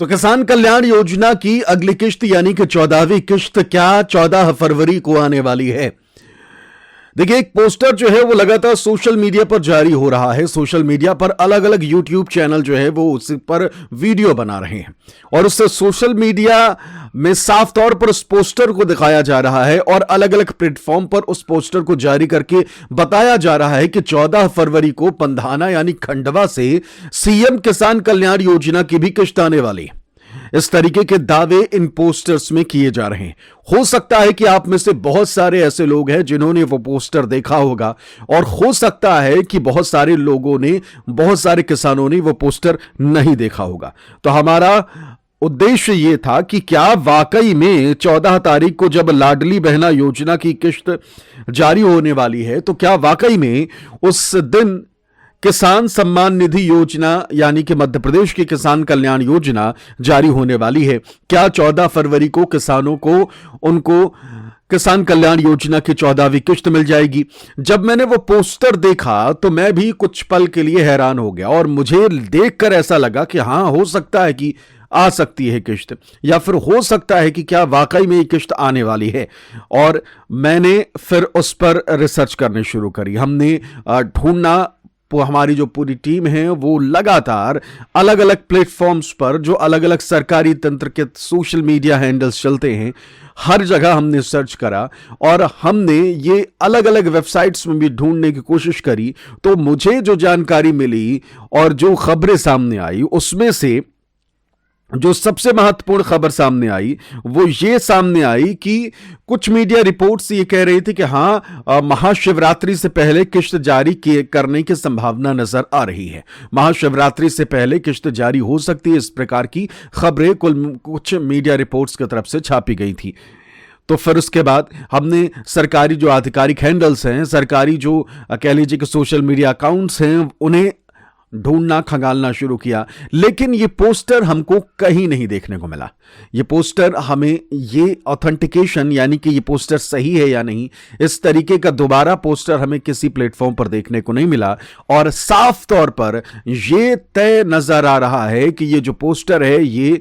तो किसान कल्याण योजना की अगली किश्त यानी कि 14वीं किश्त क्या 14 फरवरी को आने वाली है। देखिए, एक पोस्टर जो है वो लगातार सोशल मीडिया पर जारी हो रहा है। सोशल मीडिया पर अलग अलग यूट्यूब चैनल जो है वो उस पर वीडियो बना रहे हैं और उससे सोशल मीडिया में साफ तौर पर उस पोस्टर को दिखाया जा रहा है और अलग अलग प्लेटफॉर्म पर उस पोस्टर को जारी करके बताया जा रहा है कि 14 फरवरी को पंधाना यानी खंडवा से सीएम किसान कल्याण योजना की भी किश्त आने वाली है। इस तरीके के दावे इन पोस्टर्स में किए जा रहे हैं। हो सकता है कि आप में से बहुत सारे ऐसे लोग हैं जिन्होंने वो पोस्टर देखा होगा और हो सकता है कि बहुत सारे लोगों ने, बहुत सारे किसानों ने वो पोस्टर नहीं देखा होगा। तो हमारा उद्देश्य यह था कि क्या वाकई में 14 तारीख को जब लाडली बहना योजना की किश्त जारी होने वाली है तो क्या वाकई में उस दिन किसान सम्मान निधि योजना यानी कि मध्य प्रदेश की किसान कल्याण योजना जारी होने वाली है। क्या 14 फरवरी को किसानों को उनको किसान कल्याण योजना की 14वीं किश्त मिल जाएगी। जब मैंने वो पोस्टर देखा तो मैं भी कुछ पल के लिए हैरान हो गया और मुझे देखकर ऐसा लगा कि हां, हो सकता है कि आ सकती है किश्त, या फिर हो सकता है कि क्या वाकई में ये किश्त आने वाली है। और मैंने फिर उस पर रिसर्च करने शुरू करी। हमने ढूंढना, हमारी जो पूरी टीम है वो लगातार अलग अलग प्लेटफॉर्म्स पर जो अलग अलग सरकारी तंत्र के सोशल मीडिया हैंडल्स चलते हैं, हर जगह हमने सर्च करा और हमने ये अलग अलग वेबसाइट्स में भी ढूंढने की कोशिश करी। तो मुझे जो जानकारी मिली और जो खबरें सामने आई उसमें से जो सबसे महत्वपूर्ण खबर सामने आई वो ये सामने आई कि कुछ मीडिया रिपोर्ट्स ये कह रही थी कि हां, महाशिवरात्रि से पहले किश्त जारी करने की संभावना नजर आ रही है। महाशिवरात्रि से पहले किश्त जारी हो सकती है, इस प्रकार की खबरें कुछ मीडिया रिपोर्ट्स की तरफ से छापी गई थी। तो फिर उसके बाद हमने सरकारी जो आधिकारिक हैंडल्स हैं, सरकारी जो कह लीजिए कि सोशल मीडिया अकाउंट्स हैं, उन्हें ढूंढना, खंगालना शुरू किया, लेकिन ये पोस्टर हमको कहीं नहीं देखने को मिला। ये पोस्टर हमें ये ऑथेंटिकेशन यानी कि ये पोस्टर सही है या नहीं, इस तरीके का दोबारा पोस्टर हमें किसी प्लेटफॉर्म पर देखने को नहीं मिला। और साफ तौर पर ये तय नजर आ रहा है कि ये जो पोस्टर है ये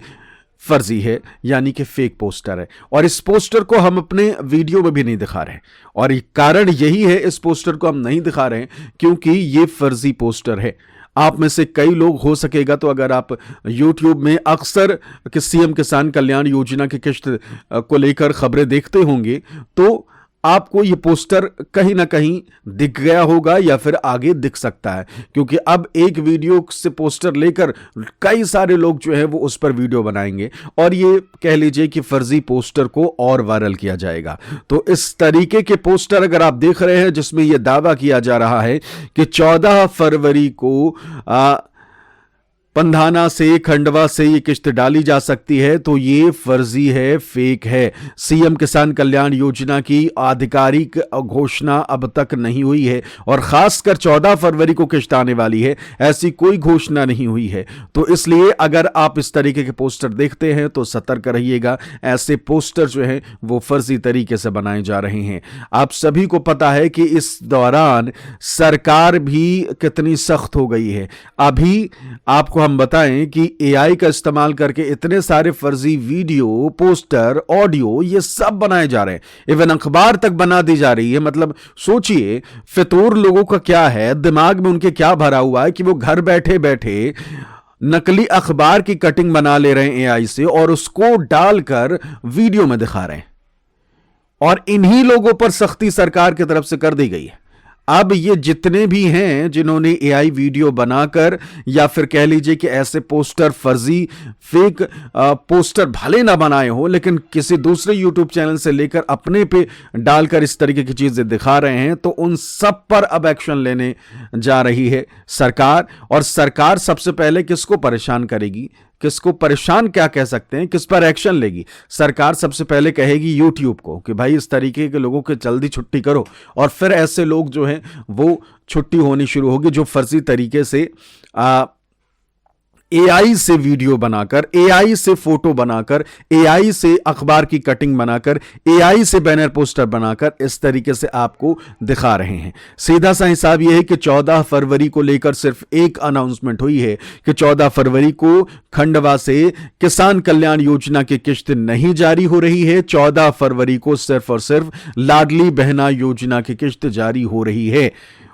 फर्जी है, यानी कि फेक पोस्टर है। और इस पोस्टर को हम अपने वीडियो में भी नहीं दिखा रहे, और कारण यही है इस पोस्टर को हम नहीं दिखा रहे क्योंकि ये फर्जी पोस्टर है। आप में से कई लोग हो सकेगा तो अगर आप YouTube में अक्सर सीएम किसान कल्याण योजना की किश्त को लेकर खबरें देखते होंगे तो आपको ये पोस्टर कहीं ना कहीं दिख गया होगा या फिर आगे दिख सकता है, क्योंकि अब एक वीडियो से पोस्टर लेकर कई सारे लोग जो है वो उस पर वीडियो बनाएंगे और ये कह लीजिए कि फर्जी पोस्टर को और वायरल किया जाएगा। तो इस तरीके के पोस्टर अगर आप देख रहे हैं जिसमें यह दावा किया जा रहा है कि 14 फरवरी को पंधाना से, खंडवा से ये किश्त डाली जा सकती है, तो ये फर्जी है, फेक है। सीएम किसान कल्याण योजना की आधिकारिक घोषणा अब तक नहीं हुई है और खासकर 14 फरवरी को किश्त आने वाली है, ऐसी कोई घोषणा नहीं हुई है। तो इसलिए अगर आप इस तरीके के पोस्टर देखते हैं तो सतर्क रहिएगा। ऐसे पोस्टर जो हैं वो फर्जी तरीके से बनाए जा रहे हैं। आप सभी को पता है कि इस दौरान सरकार भी कितनी सख्त हो गई है। अभी आपको हम बताएं कि एआई का इस्तेमाल करके इतने सारे फर्जी वीडियो, पोस्टर, ऑडियो ये सब बनाए जा रहे हैं, इवन अखबार तक बना दी जा रही है। मतलब सोचिए फितूर लोगों का क्या है, दिमाग में उनके क्या भरा हुआ है कि वो घर बैठे बैठे नकली अखबार की कटिंग बना ले रहे हैं एआई से और उसको डालकर वीडियो में दिखा रहे हैं। और इन्हीं लोगों पर सख्ती सरकार की तरफ से कर दी गई है। अब ये जितने भी हैं जिन्होंने एआई वीडियो बनाकर या फिर कह लीजिए कि ऐसे पोस्टर, फर्जी फेक पोस्टर भले ना बनाए हो लेकिन किसी दूसरे यूट्यूब चैनल से लेकर अपने पे डालकर इस तरीके की चीजें दिखा रहे हैं, तो उन सब पर अब एक्शन लेने जा रही है सरकार। और सरकार सबसे पहले किसको परेशान करेगी, किसको परेशान क्या कह सकते हैं, किस पर एक्शन लेगी? सरकार सबसे पहले कहेगी यूट्यूब को कि भाई इस तरीके के लोगों की जल्दी छुट्टी करो, और फिर ऐसे लोग जो हैं वो छुट्टी होनी शुरू होगी जो फर्जी तरीके से एआई से वीडियो बनाकर, एआई से फोटो बनाकर, एआई से अखबार की कटिंग बनाकर, एआई से बैनर पोस्टर बनाकर इस तरीके से आपको दिखा रहे हैं। सीधा सा हिसाब यह है कि 14 फरवरी को लेकर सिर्फ एक अनाउंसमेंट हुई है कि 14 फरवरी को खंडवा से किसान कल्याण योजना की किश्त नहीं जारी हो रही है। 14 फरवरी को सिर्फ और सिर्फ लाडली बहना योजना की किश्त जारी हो रही है,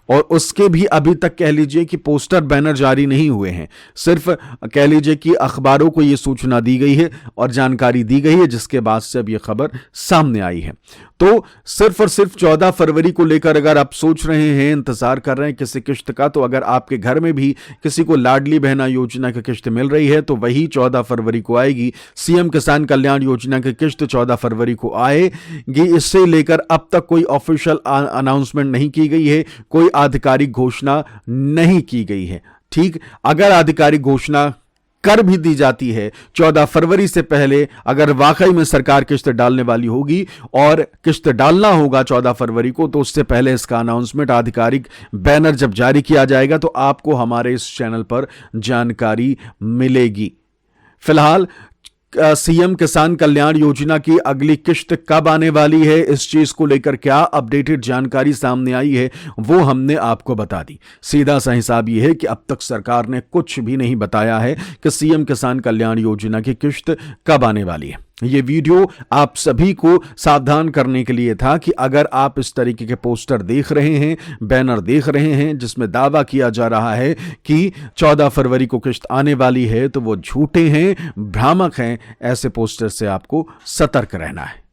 और उसके भी अभी तक कह लीजिए कि पोस्टर बैनर जारी नहीं हुए हैं। सिर्फ कह लीजिए कि अखबारों को यह सूचना दी गई है और जानकारी दी गई है, जिसके बाद से अब यह खबर सामने आई है। तो सिर्फ और सिर्फ 14 फरवरी को लेकर अगर आप सोच रहे हैं, इंतजार कर रहे हैं किसी किश्त का, तो अगर आपके घर में भी किसी को लाडली बहना योजना की किश्त मिल रही है तो वही 14 फरवरी को आएगी। सीएम किसान कल्याण योजना की किश्त 14 फरवरी को आएगी। इससे लेकर अब तक कोई ऑफिशियल अनाउंसमेंट नहीं की गई है, कोई आधिकारिक घोषणा नहीं की गई है। ठीक, अगर आधिकारिक घोषणा कर भी दी जाती है 14 फरवरी से पहले, अगर वाकई में सरकार किश्त डालने वाली होगी और किश्त डालना होगा 14 फरवरी को, तो उससे पहले इसका अनाउंसमेंट, आधिकारिक बैनर जब जारी किया जाएगा तो आपको हमारे इस चैनल पर जानकारी मिलेगी। फिलहाल सीएम किसान कल्याण योजना की अगली किश्त कब आने वाली है, इस चीज को लेकर क्या अपडेटेड जानकारी सामने आई है, वो हमने आपको बता दी। सीधा सा हिसाब यह है कि अब तक सरकार ने कुछ भी नहीं बताया है कि सीएम किसान कल्याण योजना की किश्त कब आने वाली है। ये वीडियो आप सभी को सावधान करने के लिए था कि अगर आप इस तरीके के पोस्टर देख रहे हैं, बैनर देख रहे हैं जिसमें दावा किया जा रहा है कि 14 फरवरी को किश्त आने वाली है, तो वो झूठे हैं, भ्रामक हैं। ऐसे पोस्टर से आपको सतर्क रहना है।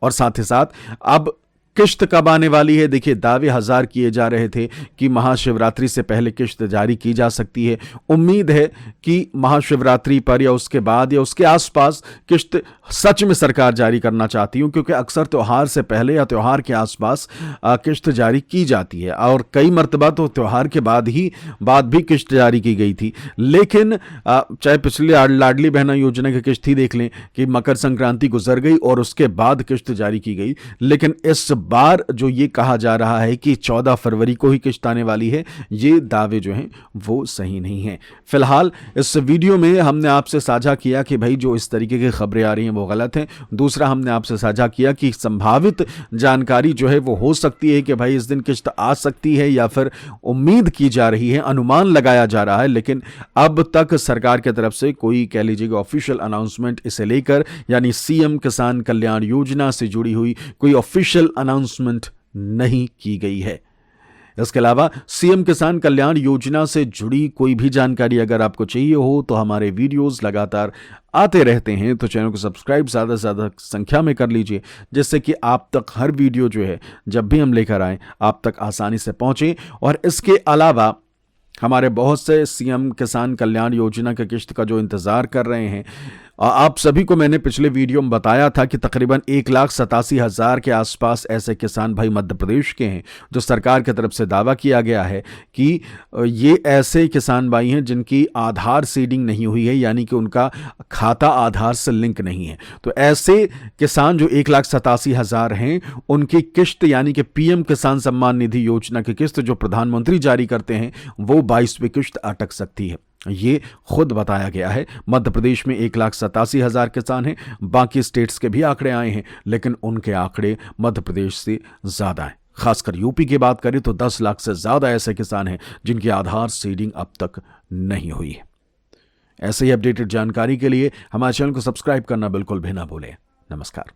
और साथ ही साथ अब किश्त कब आने वाली है, देखिए दावे हजार किए जा रहे थे कि महाशिवरात्रि से पहले किश्त जारी की जा सकती है। उम्मीद है कि महाशिवरात्रि पर या उसके बाद या उसके आसपास किश्त सच में सरकार जारी करना चाहती हूं, क्योंकि अक्सर त्योहार से पहले या त्योहार के आसपास किश्त जारी की जाती है, और कई मरतबा तो त्योहार के बाद भी किश्त जारी की गई थी। लेकिन चाहे पिछले लाडली बहना योजना की किश्त ही देख लें कि मकर संक्रांति गुजर गई और उसके बाद किश्त जारी की गई, लेकिन इस बार जो ये कहा जा रहा है कि 14 फरवरी को ही किश्त आने वाली है, ये दावे जो हैं वो सही नहीं हैं। फिलहाल इस वीडियो में हमने आपसे साझा किया कि भाई जो इस तरीके की खबरें आ रही हैं वो गलत हैं। दूसरा, हमने आपसे साझा किया कि संभावित जानकारी जो है वो हो सकती है कि भाई इस दिन किश्त आ सकती है, या फिर उम्मीद की जा रही है, अनुमान लगाया जा रहा है, लेकिन अब तक सरकार की तरफ से कोई कह लीजिएगा ऑफिशियल अनाउंसमेंट इसे लेकर, यानी सीएम किसान कल्याण योजना से जुड़ी हुई कोई ऑफिशियल अनाउंसमेंट नहीं की गई है। इसके अलावा सीएम किसान कल्याण योजना से जुड़ी कोई भी जानकारी अगर आपको चाहिए हो तो हमारे वीडियोस लगातार आते रहते हैं, तो चैनल को सब्सक्राइब ज़्यादा से ज़्यादा संख्या में कर लीजिए, जिससे कि आप तक हर वीडियो जो है जब भी हम लेकर आएँ आप तक आसानी से पहुँचे। और इसके अलावा हमारे बहुत से सीएम किसान कल्याण योजना के किश्त का जो इंतज़ार कर रहे हैं, आप सभी को मैंने पिछले वीडियो में बताया था कि तकरीबन 1,87,000 के आसपास ऐसे किसान भाई मध्य प्रदेश के हैं, जो सरकार की तरफ से दावा किया गया है कि ये ऐसे किसान भाई हैं जिनकी आधार सीडिंग नहीं हुई है, यानी कि उनका खाता आधार से लिंक नहीं है। तो ऐसे किसान जो 1,87,000 हैं, उनकी किश्त यानी कि पीएम किसान सम्मान निधि योजना की किश्त जो प्रधानमंत्री जारी करते हैं, वो 22वीं किश्त अटक सकती है। ये खुद बताया गया है। मध्य प्रदेश में 1,87,000 किसान हैं, बाकी स्टेट्स के भी आंकड़े आए हैं, लेकिन उनके आंकड़े मध्य प्रदेश से ज़्यादा हैं। खासकर यूपी की बात करें तो 10 लाख से ज़्यादा ऐसे किसान हैं जिनकी आधार सीडिंग अब तक नहीं हुई है। ऐसे ही अपडेटेड जानकारी के लिए हमारे चैनल को सब्सक्राइब करना बिल्कुल भी ना भूलें। नमस्कार।